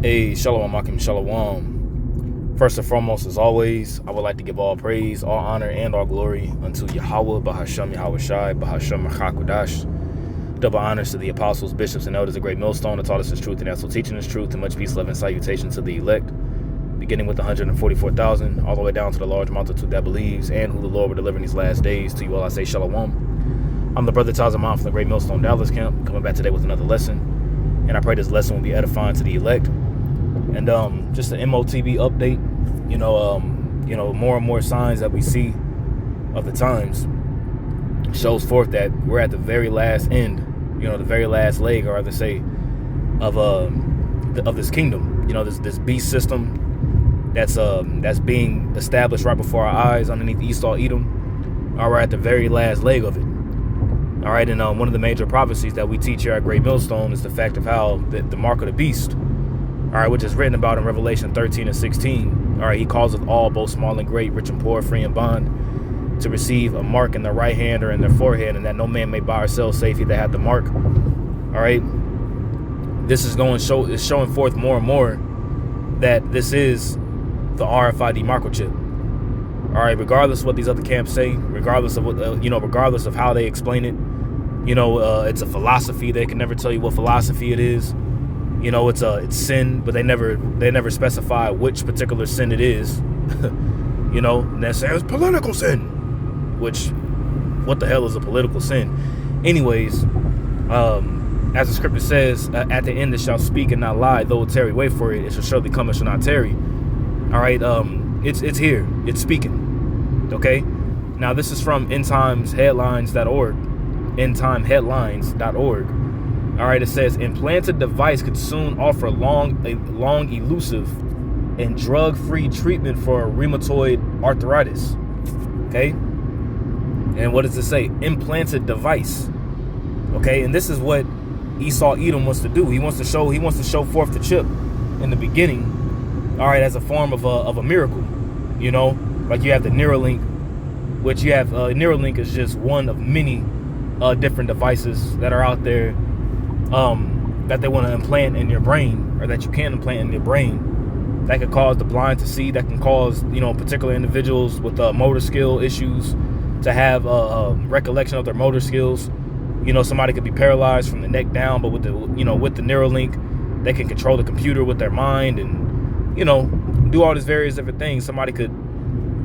Hey, Shalom, Akim Shalom. First and foremost, as always, I would like to give all praise, all honor, and all glory unto Yahweh, Bahashem Yahweh Shai, Bahashem Machakodash. Double honors to the apostles, bishops, and elders of Great Millstone that taught us his truth and also teaching his truth, and much peace, love, and salutation to the elect, beginning with 144,000, all the way down to the large multitude that believes, and who the Lord will deliver in these last days. To you all I say Shalom. I'm the brother Tazamon from the Great Millstone Dallas Camp, coming back today with another lesson, and I pray this lesson will be edifying to the elect. And just an Motb update, more and more signs that we see of the times shows forth that we're at the very last end, the very last leg, or rather say, of this kingdom. This beast system that's being established right before our eyes underneath Esau, Edom. We're at the very last leg of it. All right, and one of the major prophecies that we teach here at Great Millstone is the fact of how the mark of the beast, all right, which is written about in Revelation 13 and 16. All right, he causeth all, both small and great, rich and poor, free and bond, to receive a mark in their right hand or in their forehead, and that no man may buy or sell save he that hath the mark. All right, this is showing forth more and more that this is the RFID microchip. All right, regardless of what these other camps say, regardless of what regardless of how they explain it, it's a philosophy. They can never tell you what philosophy it is. It's sin, but they never specify which particular sin it is. And they say it's political sin, which, what the hell is a political sin? Anyways, as the scripture says, at the end it shall speak and not lie, though it tarry, wait for it, it shall surely come and shall not tarry. All right, it's here, it's speaking. Okay, now this is from endtimesheadlines.org, endtimeheadlines.org. All right, it says implanted device could soon offer long, elusive, and drug-free treatment for rheumatoid arthritis. Okay, and what does it say? Implanted device. Okay, and this is what Esau Edom wants to do. He wants to show forth the chip in the beginning. All right, as a form of a miracle. Like you have the Neuralink, which you have Neuralink is just one of many different devices that are out there. That they want to implant in your brain, or that you can implant in your brain, that could cause the blind to see, that can cause particular individuals with motor skill issues to have recollection of their motor skills. Somebody could be paralyzed from the neck down, but with the Neuralink, they can control the computer with their mind and do all these various different things. Somebody could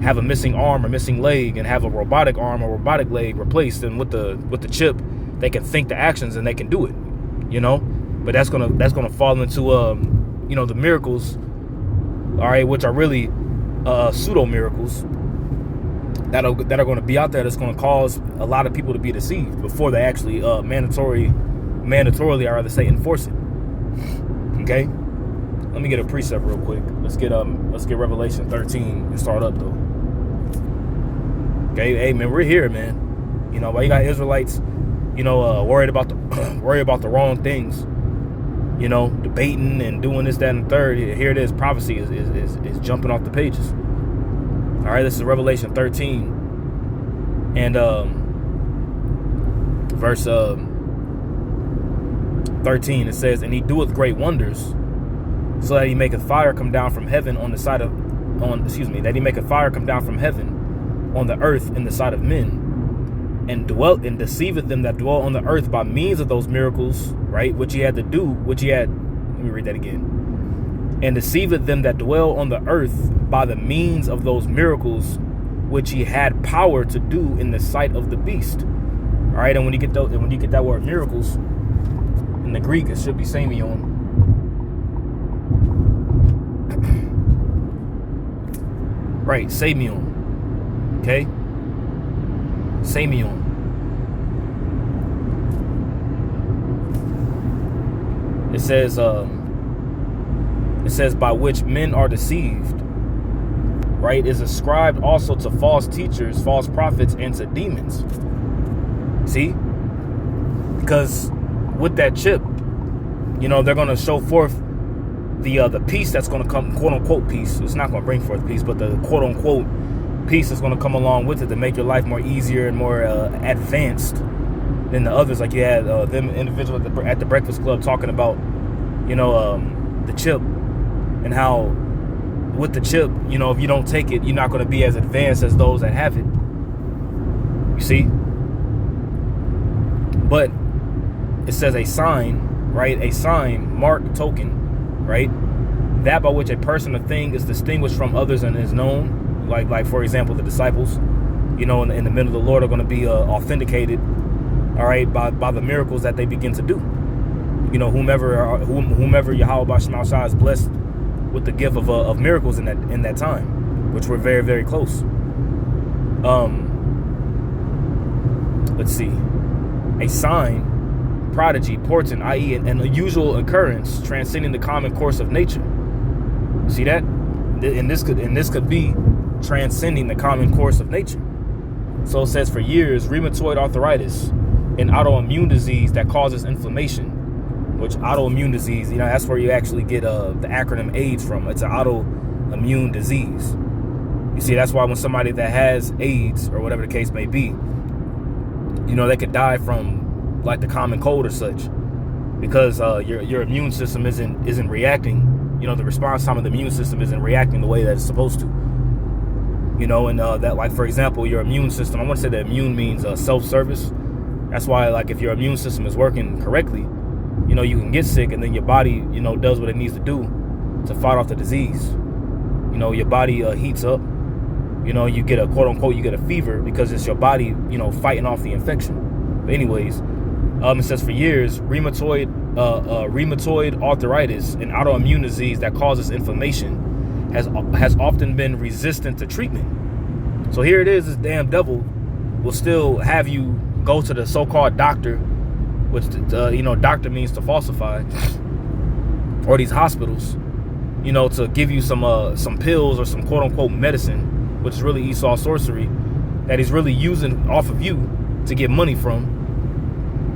have a missing arm or missing leg and have a robotic arm or robotic leg replaced, and with the chip they can think the actions and they can do it. But that's gonna fall into the miracles, all right, which are really pseudo miracles that are going to be out there, that's going to cause a lot of people to be deceived before they actually mandatorily, I rather say, enforce it. Okay, let me get a precept real quick. Let's get Revelation 13 and start up though. Okay, hey man, we're here, man. While you got Israelites worried about the wrong things, debating and doing this, that, and the third, here it is. Prophecy is jumping off the pages. All right, this is Revelation 13 and verse 13. It says, and he doeth great wonders, so that he maketh fire come down from heaven that he maketh fire come down from heaven on the earth in the sight of men, and deceiveth them that dwell on the earth by means of those miracles, right, let me read that again. And deceiveth them that dwell on the earth by the means of those miracles which he had power to do in the sight of the beast. All right, and when you get that word miracles in the Greek, it should be semion. Right, semion. Okay, semion. It says by which men are deceived, right, is ascribed also to false teachers, false prophets, and to demons. See, because with that chip, they're going to show forth the peace that's going to come, quote unquote peace. It's not going to bring forth peace, but the quote unquote peace is going to come along with it to make your life more easier and more advanced than the others. Like you had them individuals at the Breakfast Club talking about, the chip and how with the chip, you know, if you don't take it, you're not going to be as advanced as those that have it. You see? But it says a sign, right? A sign, mark, token, right? That by which a person or thing is distinguished from others and is known. Like for example, the disciples, you know, in the middle of the Lord are going to be authenticated, all right, by the miracles that they begin to do. You know, whomever Yahweh B'Shem Shai is blessed with the gift of miracles in that time, which were very, very close. Let's see. A sign, prodigy, portent, i.e. an unusual occurrence transcending the common course of nature. See that? And this could be transcending the common course of nature. So it says, for years, rheumatoid arthritis, an autoimmune disease that causes inflammation, which autoimmune disease, you know, that's where you actually get the acronym AIDS from. It's an autoimmune disease. You see, that's why when somebody that has AIDS or whatever the case may be, you know, they could die from like the common cold or such, because your immune system isn't reacting. You know, the response time of the immune system isn't reacting the way that it's supposed to. You know, and that, like, for example, your immune system, I want to say that immune means self-service. That's why, like, if your immune system is working correctly, you know, you can get sick and then your body, you know, does what it needs to do to fight off the disease. You know, your body heats up. You know, you get a quote unquote, you get a fever because it's your body, you know, fighting off the infection. But anyways, it says for years, rheumatoid arthritis, an autoimmune disease that causes inflammation, has often been resistant to treatment. So here it is, this damn devil will still have you go to the so-called doctor, which you know, doctor means to falsify, or these hospitals, you know, to give you some pills or some quote unquote medicine, which is really Esau sorcery, that he's really using off of you to get money from.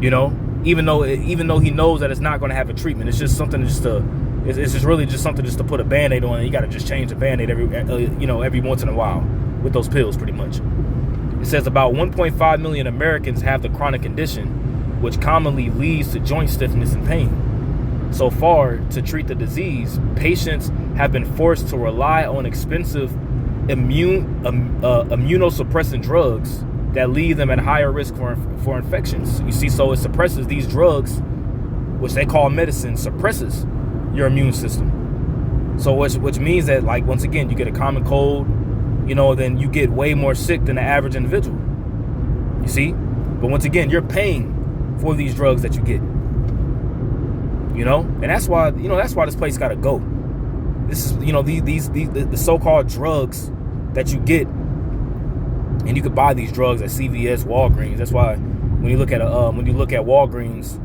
You know, even though he knows that it's not going to have a treatment, it's just something it's just really just something just to put a Band-Aid on, and you got to just change the Band-Aid every once in a while with those pills, pretty much. It says about 1.5 million Americans have the chronic condition, which commonly leads to joint stiffness and pain. So far, to treat the disease, patients have been forced to rely on expensive immunosuppressant drugs that leave them at higher risk for infections. You see, so it suppresses these drugs, which they call medicine, suppresses your immune system. So which means that, like, once again, you get a common cold, you know, then you get way more sick than the average individual. You see? But once again, you're paying for these drugs that you get. You know? And that's why, you know, that's why this place gotta go. This is, you know, the so-called drugs that you get. And you could buy these drugs at CVS, Walgreens. That's why when you look at Walgreens,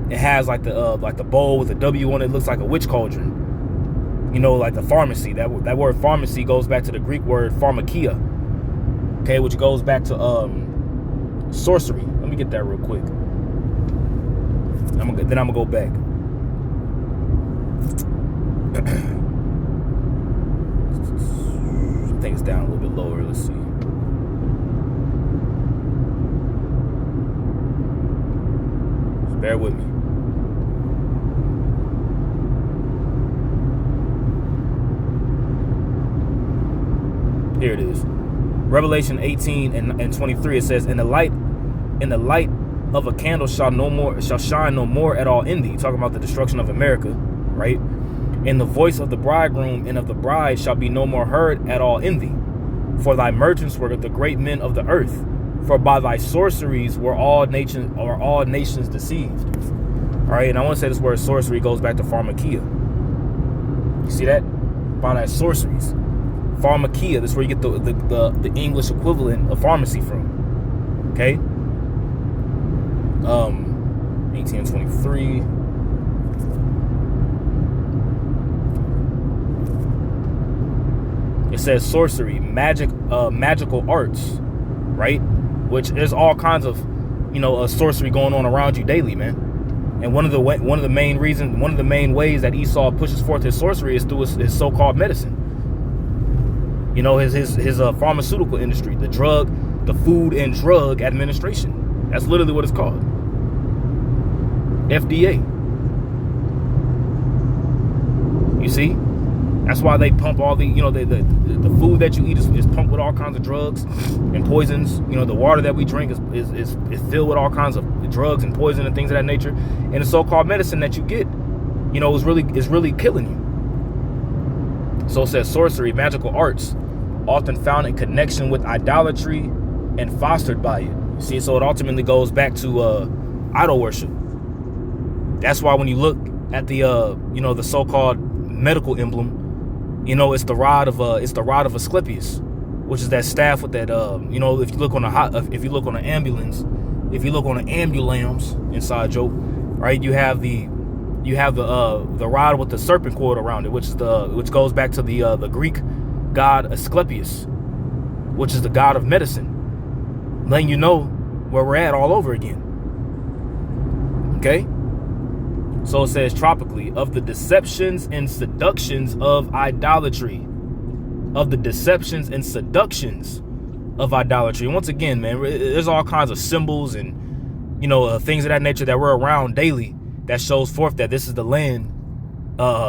it has like the bowl with a W on it. It looks like a witch cauldron. You know, like the pharmacy. That word pharmacy goes back to the Greek word pharmakia. Okay, which goes back to sorcery. Let me get that real quick. Then I'm gonna go back. I think it's down a little bit lower. Let's see. Just bear with me. Here it is. Revelation 18 and 23. It says, "In the light of a candle shall shine no more at all in thee." Talking about the destruction of America, right? "And the voice of the bridegroom and of the bride shall be no more heard at all in thee. For thy merchants were the great men of the earth. For by thy sorceries were all nations deceived." All right, and I want to say this word sorcery goes back to pharmakia. You see that? By thy sorceries. Pharmakia, this is where you get the English equivalent of pharmacy from. Okay? 1823. It says sorcery, magical arts, right? Which there's all kinds of, you know, sorcery going on around you daily, man. And one of the main ways that Esau pushes forth his sorcery is through his so-called medicine. You know, his pharmaceutical industry, the Food and Drug Administration. That's literally what it's called. FDA. You see? That's why they pump all the, you know, the food that you eat is pumped with all kinds of drugs and poisons. You know, the water that we drink is filled with all kinds of drugs and poison and things of that nature. And the so-called medicine that you get, you know, is really killing you. So it says sorcery, magical arts, often found in connection with idolatry and fostered by it. You see, so it ultimately goes back to idol worship. That's why when you look at the you know, the so-called medical emblem, you know, it's the rod of Asclepius, which is that staff with that you know, if you look on an ambulance, if you look on an ambulance, inside joke, right, you have the rod with the serpent cord around it, which goes back to the Greek god Asclepius, which is the god of medicine, letting you know where we're at all over again. Okay? So it says tropically, of the deceptions and seductions of idolatry. Of the deceptions and seductions of idolatry. And once again, man, there's all kinds of symbols and, you know, things of that nature that we're around daily that shows forth that this is the land.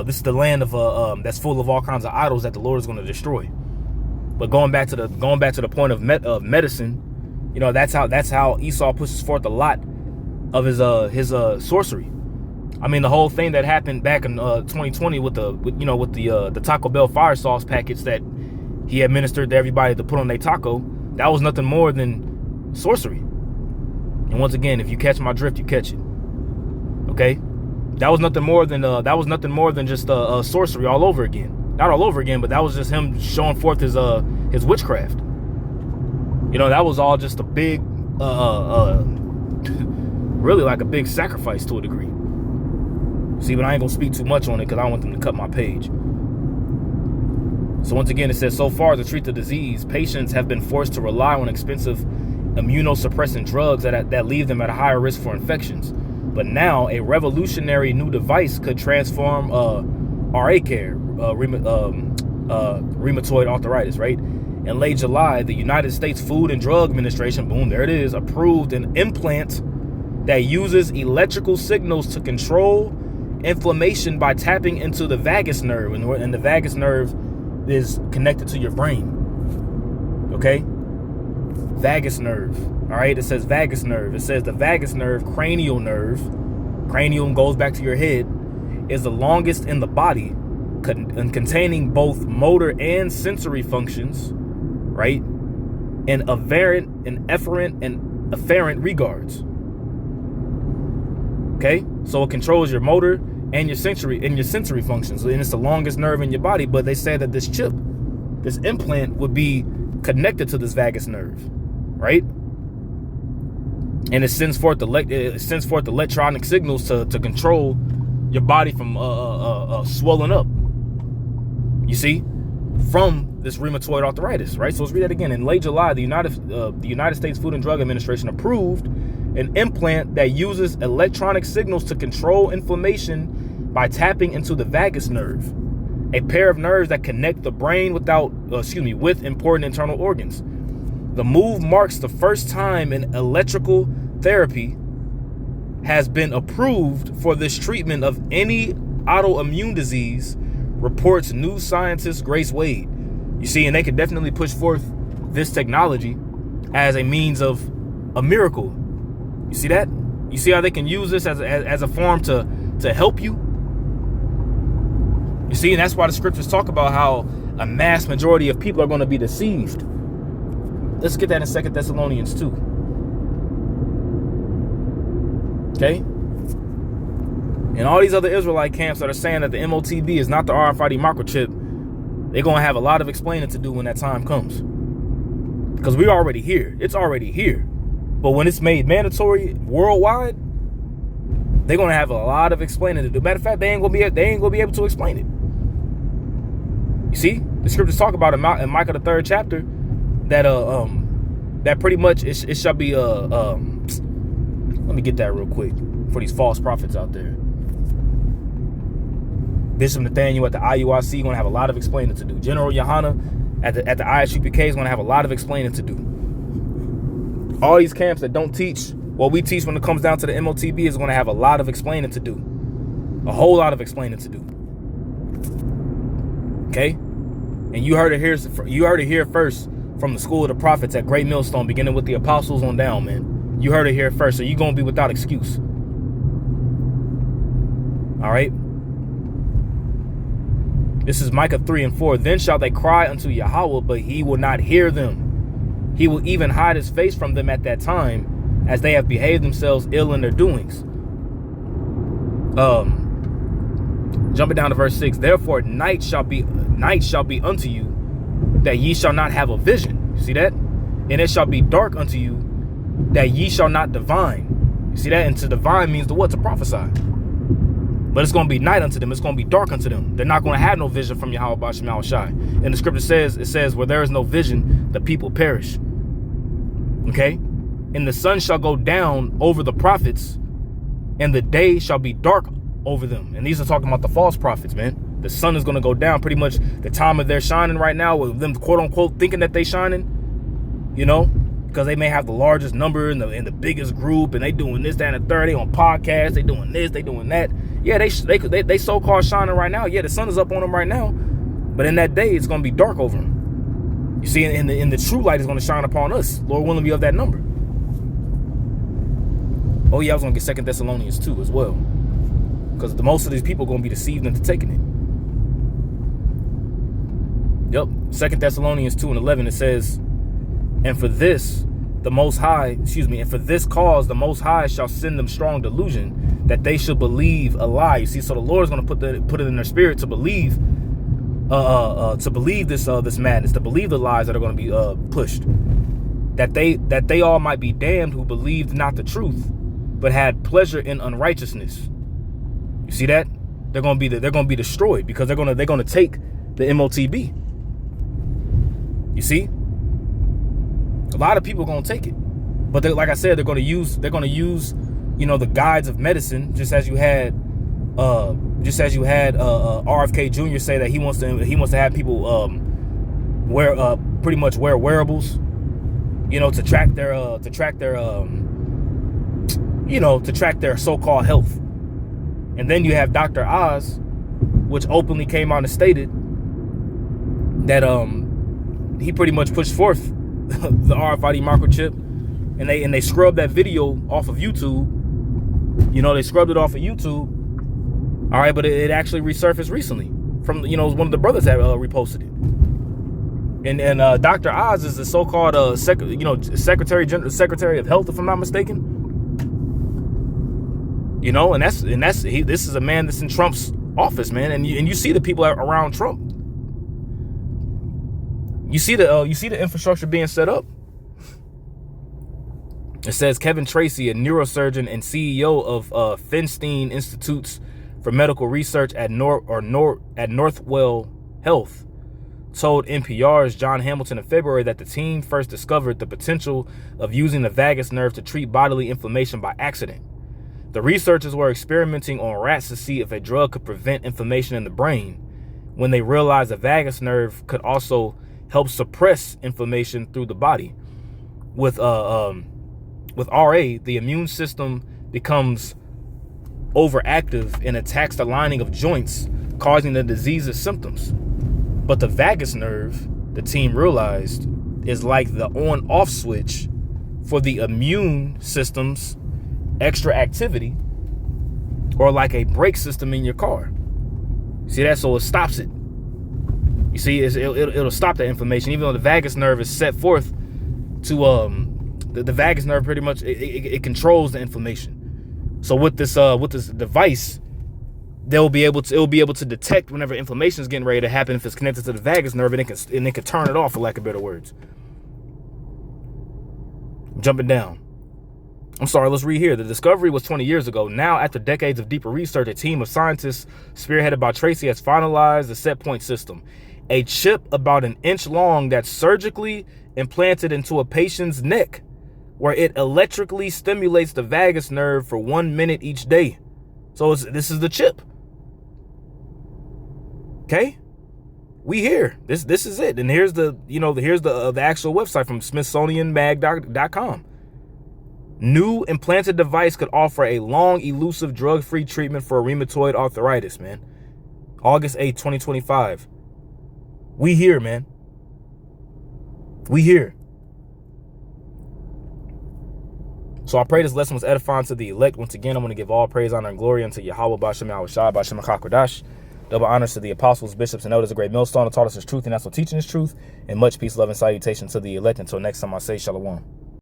This is the land of that's full of all kinds of idols that the Lord is going to destroy. But going back to the point of medicine, you know, that's how Esau pushes forth a lot of his sorcery. I mean, the whole thing that happened back in 2020 with the Taco Bell fire sauce packets that he administered to everybody to put on their taco, that was nothing more than sorcery. And once again, if you catch my drift, you catch it. Okay, that was nothing more than just sorcery all over again. Not all over again, but that was just him showing forth his witchcraft. You know, that was all just a big, really like a big sacrifice to a degree. See, but I ain't gonna speak too much on it because I want them to cut my page. So once again, it says, so far to treat the disease, patients have been forced to rely on expensive immunosuppressant drugs that leave them at a higher risk for infections. But now a revolutionary new device could transform RA care, rheumatoid arthritis, right? In late July, the United States Food and Drug Administration, boom, there it is, approved an implant that uses electrical signals to control inflammation by tapping into the vagus nerve, and the vagus nerve is connected to your brain. Okay, vagus nerve. All right, it says vagus nerve. It says the vagus nerve, cranial nerve, cranium goes back to your head, is the longest in the body, containing both motor and sensory functions, right, in efferent and afferent regards. Okay, so it controls your motor and your sensory functions, and it's the longest nerve in your body. But they said that this implant would be connected to this vagus nerve, right? And it sends forth electronic signals to control your body from swelling up. You see, from this rheumatoid arthritis, right? So let's read that again. In late July, the United States Food and Drug Administration approved an implant that uses electronic signals to control inflammation by tapping into the vagus nerve, a pair of nerves that connect the brain with important internal organs. The move marks the first time an electrical therapy has been approved for this treatment of any autoimmune disease, reports news scientist Grace Wade. You see, and they could definitely push forth this technology as a means of a miracle. You see that? You see how they can use this as a form to help you? You see, and that's why the scriptures talk about how a mass majority of people are going to be deceived. Let's get that in 2 Thessalonians 2. Okay? And all these other Israelite camps that are saying that the Motb is not the RFID microchip, they're going to have a lot of explaining to do when that time comes. Because we're already here. It's already here. But when it's made mandatory worldwide, they're going to have a lot of explaining to do. Matter of fact, they ain't going to be able to explain it. You see, the scriptures talk about in Micah the 3rd chapter that pretty much it shall be let me get that real quick for these false prophets out there. Bishop Nathaniel at the IUIC going to have a lot of explaining to do. General Yohana at the ISUPK is going to have a lot of explaining to do. All these camps that don't teach what we teach when it comes down to the MOTB is going to have a lot of explaining to do. A whole lot of explaining to do. Okay? And you heard it here first from the school of the prophets at Great Millstone, beginning with the apostles on down, man. You heard it here first, so you're going to be without excuse. All right? This is Micah 3:4. Then shall they cry unto Yahweh, but he will not hear them. He will even hide his face from them at that time, as they have behaved themselves ill in their doings. Jumping down to verse 6. Therefore night shall be unto you, that ye shall not have a vision. You see that? And it shall be dark unto you, that ye shall not divine. You see that? And to divine means to what? To prophesy. But it's going to be night unto them. It's going to be dark unto them. They're not going to have no vision from Yahweh B'Shem Yahweh Shai. And the scripture says, where there is no vision, the people perish. Okay? And the sun shall go down over the prophets, and the day shall be dark over them. And these are talking about the false prophets, man. The sun is going to go down, pretty much the time of their shining right now, with them quote unquote thinking that they shining, you know, because they may have the largest number and the biggest group, and they doing this, that, and the third. They on podcasts, they doing this, they doing that. Yeah, they so-called shining right now. Yeah, the sun is up on them right now, but in that day it's going to be dark over them. You see, in the true light is going to shine upon us. Lord willing, be of that number. Oh yeah, I was going to get 2 Thessalonians 2 as well, because the most of these people are going to be deceived into taking it. Yep, 2 Thessalonians 2:11, it says, and for this cause the Most High shall send them strong delusion, that they should believe a lie. You see, so the Lord is going to put it in their spirit to believe, this madness, to believe the lies that are going to be pushed, that they all might be damned who believed not the truth, but had pleasure in unrighteousness. You see that? They're going to be destroyed, because they're going to take the Motb. You see, a lot of people are going to take it, but like I said, they're going to use, you know, the guides of medicine, just as you had RFK Jr. say that he wants to have people pretty much wear wearables, you know, to track their so-called health. And then you have Dr. Oz, which openly came out and stated that he pretty much pushed forth the RFID microchip, and they scrubbed that video off of YouTube. You know, they scrubbed it off of YouTube. All right, but it actually resurfaced recently from, you know, one of the brothers that reposted it. And Dr. Oz is the so-called Secretary of Health, if I'm not mistaken. You know, and this is a man that's in Trump's office, man, and you see the people around Trump. You see the infrastructure being set up. It says Kevin Tracy, a neurosurgeon and CEO of Feinstein Institutes for Medical Research at Northwell Health, told NPR's John Hamilton in February that the team first discovered the potential of using the vagus nerve to treat bodily inflammation by accident. The researchers were experimenting on rats to see if a drug could prevent inflammation in the brain, when they realized the vagus nerve could also help suppress inflammation through the body. With RA, the immune system becomes overactive and attacks the lining of joints, causing the disease's symptoms. But the vagus nerve, the team realized, is like the on-off switch for the immune system's extra activity, or like a brake system in your car. See that? So it stops it. You see, it'll stop the inflammation, even though the vagus nerve is set forth to the vagus nerve pretty much it controls the inflammation. So with this device, it'll be able to detect whenever inflammation is getting ready to happen if it's connected to the vagus nerve, and it can turn it off, for lack of better words. Jumping down. I'm sorry, let's read here. The discovery was 20 years ago. Now, after decades of deeper research, a team of scientists spearheaded by Tracy has finalized the set point system, a chip about an inch long that's surgically implanted into a patient's neck, where it electrically stimulates the vagus nerve for 1 minute each day. So this is the chip. Okay, we here. This is it. And here's the actual website from SmithsonianMag.com. New implanted device could offer a long, elusive, drug-free treatment for rheumatoid arthritis, man. August 8th, 2025. We here, man. We here. So I pray this lesson was edifying to the elect. Once again, I'm going to give all praise, honor, and glory unto Yahweh, Bashem, Yahushua, Bashem, HaKadosh. Double honors to the apostles, bishops, and elders, a great millstone that taught us his truth and that's what teaching his truth. And much peace, love, and salutation to the elect. Until next time, I say shalom.